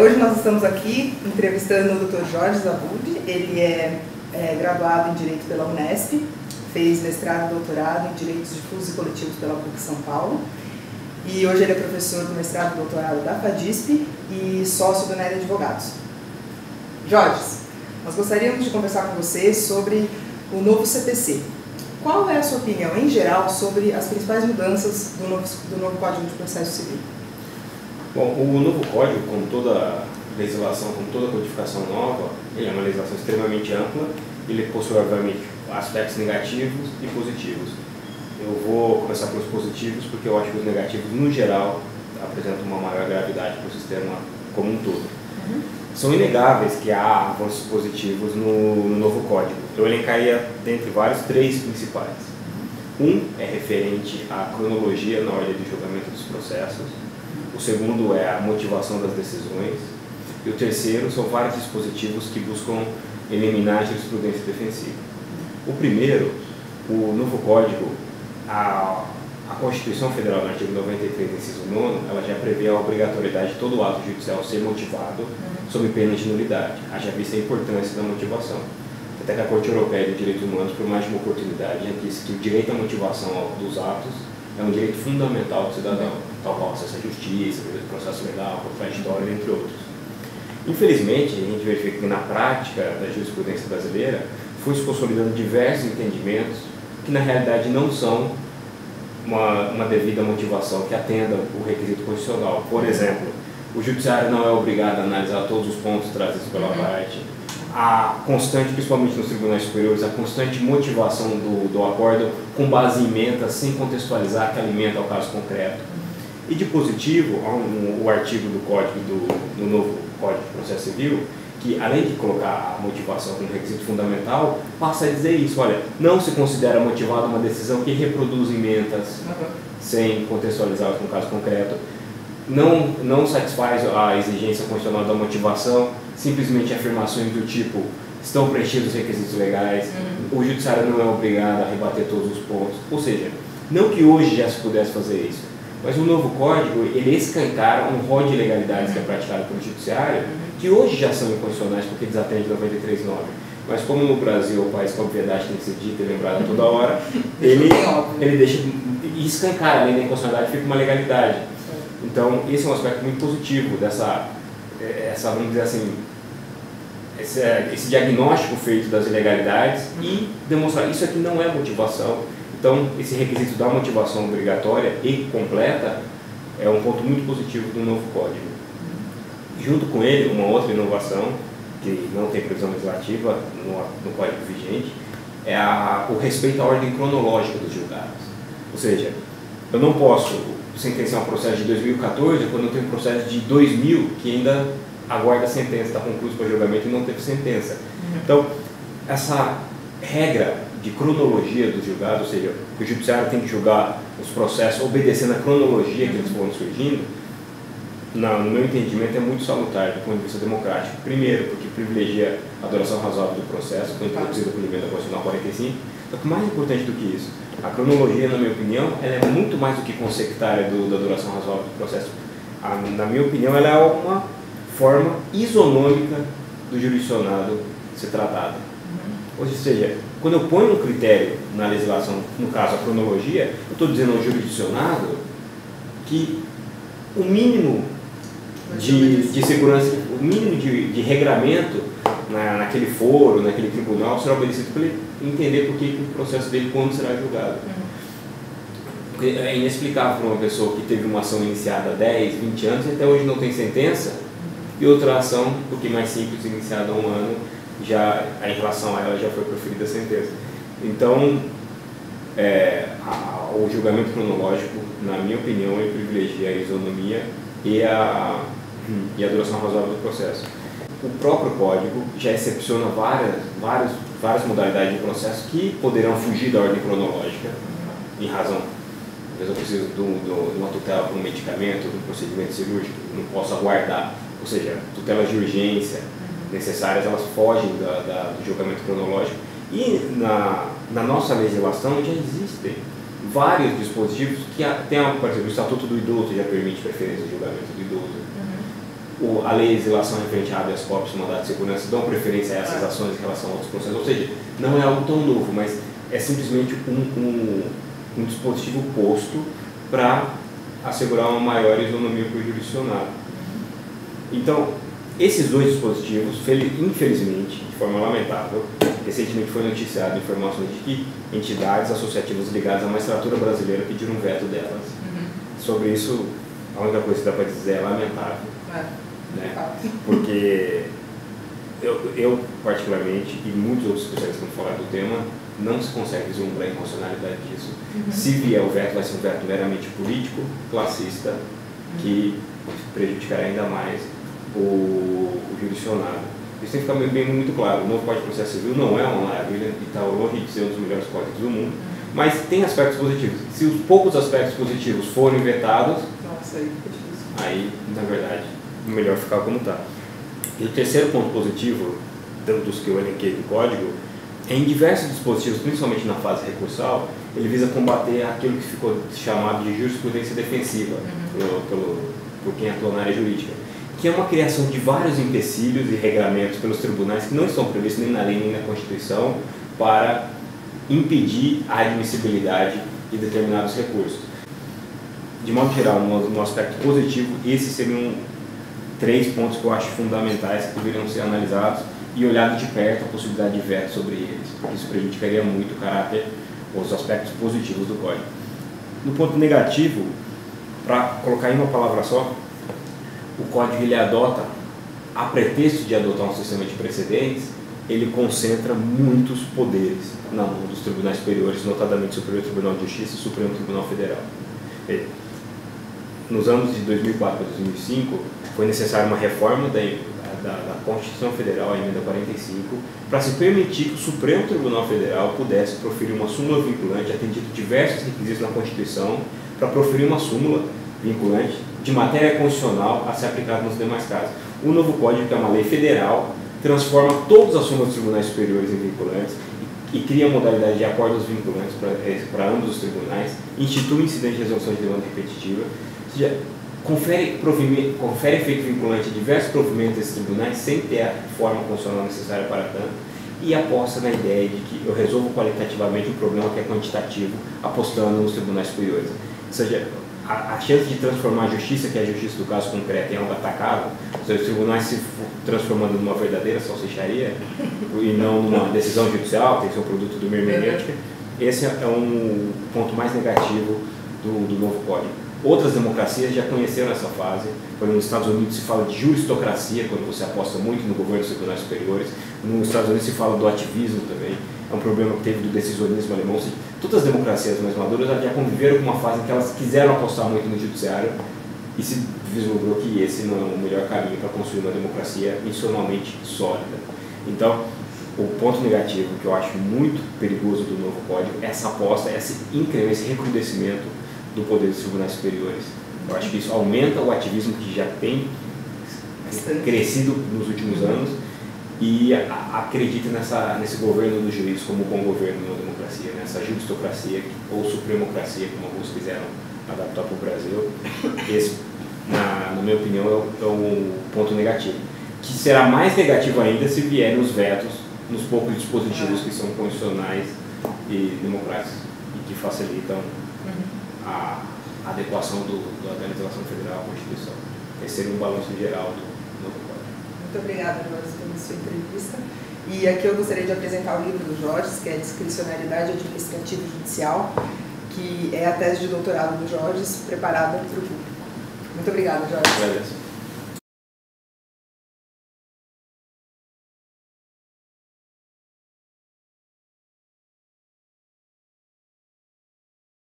Hoje nós estamos aqui entrevistando o Dr. Jorge Zabud. Ele é graduado em Direito pela Unesp, fez mestrado e doutorado em Direitos Difusos e Coletivos pela PUC São Paulo, e hoje ele é professor do mestrado e doutorado da FADISP e sócio do NED Advogados. Jorge, nós gostaríamos de conversar com você sobre o novo CPC. Qual é a sua opinião, em geral, sobre as principais mudanças do novo Código de Processo Civil? Bom, o novo Código, como toda legislação, como toda codificação nova, ele é uma legislação extremamente ampla, ele possui, obviamente, aspectos negativos e positivos. Eu vou começar pelos positivos, porque eu acho que os negativos, no geral, apresentam uma maior gravidade para o sistema como um todo. São inegáveis que há avanços positivos no novo Código. Eu elencaria, dentre vários, três principais. Um é referente à cronologia na ordem de julgamento dos processos. O segundo é a motivação das decisões. E o terceiro são vários dispositivos que buscam eliminar a jurisprudência defensiva. O primeiro, o novo Código, a Constituição Federal, no artigo 93, inciso 9, ela já prevê a obrigatoriedade de todo ato judicial ser motivado sob pena de nulidade, haja vista a importância da motivação. Até que a Corte Europeia de Direitos Humanos, por mais de uma oportunidade, já disse que o direito à motivação dos atos é um direito fundamental do cidadão, tal qual acesso à justiça, processo legal, contraditório, entre outros. Infelizmente, a gente verifica que na prática da jurisprudência brasileira foi se consolidando diversos entendimentos que na realidade não são uma devida motivação que atenda o requisito constitucional. Por exemplo, o judiciário não é obrigado a analisar todos os pontos trazidos pela parte. A constante, principalmente nos tribunais superiores, a constante motivação do acórdão com base em emendas, sem contextualizar que alimenta ao caso concreto. E de positivo, o artigo do Código do novo Código de Processo Civil, que além de colocar a motivação como requisito fundamental, passa a dizer isso: olha, não se considera motivada uma decisão que reproduz emendas sem contextualizá-las no caso concreto, não satisfaz a exigência constitucional da motivação, simplesmente afirmações do tipo estão preenchidos os requisitos legais, o judiciário não é obrigado a rebater todos os pontos. Ou seja, não que hoje já se pudesse fazer isso, mas o novo Código, ele escancara um rol de ilegalidades que é praticado pelo judiciário, que hoje já são inconstitucionais porque desatende 93.9. Mas como no Brasil, o país com a obviedade tem que ser dita e lembrada toda hora, ele deixa escancar, além da inconstitucionalidade, fica uma legalidade. Então, esse é um aspecto muito positivo vamos dizer assim, esse diagnóstico feito das ilegalidades e demonstrar isso aqui não é motivação. Então, esse requisito da motivação obrigatória e completa é um ponto muito positivo do novo Código. Junto com ele, uma outra inovação, que não tem previsão legislativa no Código vigente, é o respeito à ordem cronológica dos julgados. Ou seja, eu não posso sentenciar um processo de 2014 quando eu tenho um processo de 2000 que ainda aguarda a sentença, está concluído para julgamento e não teve sentença. Então, essa regra de cronologia dos julgados, ou seja, que o judiciário tem que julgar os processos obedecendo a cronologia que eles vão surgindo, no meu entendimento é muito salutar do ponto de vista democrático. Primeiro, porque privilegia a duração razoável do processo, foi introduzida por emenda constitucional 45. Só que mais importante do que isso, a cronologia, na minha opinião, ela é muito mais do que consectária da duração razoável do processo. Na minha opinião, ela é uma forma isonômica do jurisdicionado ser tratado. Ou seja, quando eu ponho um critério na legislação, no caso a cronologia, eu estou dizendo ao jurisdicionado que o mínimo de segurança, o mínimo de regramento naquele foro, naquele tribunal, será obedecido para ele entender por que o processo dele, quando será julgado. Porque é inexplicável para uma pessoa que teve uma ação iniciada há 10, 20 anos e até hoje não tem sentença, e outra ação, um pouquinho mais simples, iniciada há um ano, em relação a ela já foi proferida a sentença. Então, o julgamento cronológico, na minha opinião, ele privilegia a isonomia e a duração razoável do processo. O próprio Código já excepciona várias modalidades de processo que poderão fugir da ordem cronológica, em razão, às vezes eu preciso de uma tutela para um medicamento, de um procedimento cirúrgico, não posso aguardar, ou seja, tutelas de urgência necessárias, elas fogem do julgamento cronológico. E na nossa legislação já existem vários dispositivos que tem, por exemplo, o Estatuto do Idoso já permite preferência de julgamento do idoso. a legislação referente a habeas corpus, mandato de segurança, dão preferência a essas ações em relação a outros processos. Ou seja, não é algo tão novo, mas é simplesmente um dispositivo posto para assegurar uma maior isonomia para o jurisdicionado. Então, esses dois dispositivos, infelizmente, de forma lamentável, recentemente foi noticiado informações de que entidades associativas ligadas à magistratura brasileira pediram um veto delas. Sobre isso, a única coisa que dá para dizer é lamentável. Né? Porque eu, particularmente, e muitos outros especialistas que vão falar do tema, não se consegue vislumbrar a inconstitucionalidade disso. Se vier o veto, vai ser um veto meramente político, classista, que prejudicará ainda mais o jurisdicionado. Isso tem que ficar muito claro. O novo Código de Processo Civil não é uma maravilha e está longe de ser um dos melhores códigos do mundo, mas tem aspectos positivos. Se os poucos aspectos positivos forem vetados, aí, na verdade, melhor ficar como está. E o terceiro ponto positivo, dos que eu elenquei do Código, é em diversos dispositivos, principalmente na fase recursal, ele visa combater aquilo que ficou chamado de jurisprudência defensiva por quem atua na área jurídica, que é uma criação de vários empecilhos e regramentos pelos tribunais que não estão previstos nem na lei nem na Constituição para impedir a admissibilidade de determinados recursos. De modo geral, no aspecto positivo, esses seriam 3 pontos que eu acho fundamentais que deveriam ser analisados e olhado de perto a possibilidade de veto sobre eles, porque isso prejudicaria muito o caráter, os aspectos positivos do Código. No ponto negativo, para colocar em uma palavra só, o Código ele adota, a pretexto de adotar um sistema de precedentes, ele concentra muitos poderes na mão dos tribunais superiores, notadamente o Superior Tribunal de Justiça e o Supremo Tribunal Federal. Nos anos de 2004 a 2005, foi necessária uma reforma da Constituição Federal, a emenda 45, para se permitir que o Supremo Tribunal Federal pudesse proferir uma súmula vinculante, atendido diversos requisitos na Constituição, para proferir uma súmula vinculante de matéria constitucional a ser aplicada nos demais casos. O novo Código, que é uma lei federal, transforma todas as súmulas dos tribunais superiores em vinculantes e cria a modalidade de acordos vinculantes para ambos os tribunais, institui incidente de resolução de demanda repetitiva, ou seja, confere efeito vinculante a diversos provimentos desses tribunais sem ter a forma constitucional necessária para tanto, e aposta na ideia de que eu resolvo qualitativamente um problema que é quantitativo, apostando nos tribunais superiores. Ou seja, a chance de transformar a justiça, que é a justiça do caso concreto, em algo atacável, ou seja, os tribunais se transformando numa verdadeira salsicharia e não numa decisão judicial, tem que ser um produto do hermenêutica, esse é um ponto mais negativo do novo Código. Outras democracias já conheceram essa fase. Por exemplo, nos Estados Unidos se fala de juristocracia, quando você aposta muito no governo dos tribunais superiores. Nos Estados Unidos se fala do ativismo também. É um problema que teve do decisionismo alemão. Todas as democracias mais maduras já conviveram com uma fase em que elas quiseram apostar muito no judiciário e se vislumbrou que esse não é o melhor caminho para construir uma democracia institucionalmente sólida. Então, o ponto negativo que eu acho muito perigoso do novo Código é essa aposta, esse incremento, esse recrudescimento do poder dos tribunais superiores. Eu acho que isso aumenta o ativismo que já tem crescido nos últimos anos e acredita nesse governo dos juízes como um bom governo numa democracia, nessa juristocracia ou supremocracia, como alguns quiseram adaptar para o Brasil. Esse, na minha opinião, é um ponto negativo, que será mais negativo ainda se vierem os vetos nos poucos dispositivos que são constitucionais e democráticos e que facilitam a adequação da legislação federal à Constituição. Esse seria um balanço geral do novo Código. Muito obrigada, Jorge, pela sua entrevista. E aqui eu gostaria de apresentar o livro do Jorge, que é Discricionariedade Administrativa e Judicial, que é a tese de doutorado do Jorge, preparada para o público. Muito obrigada, Jorge. Agradeço.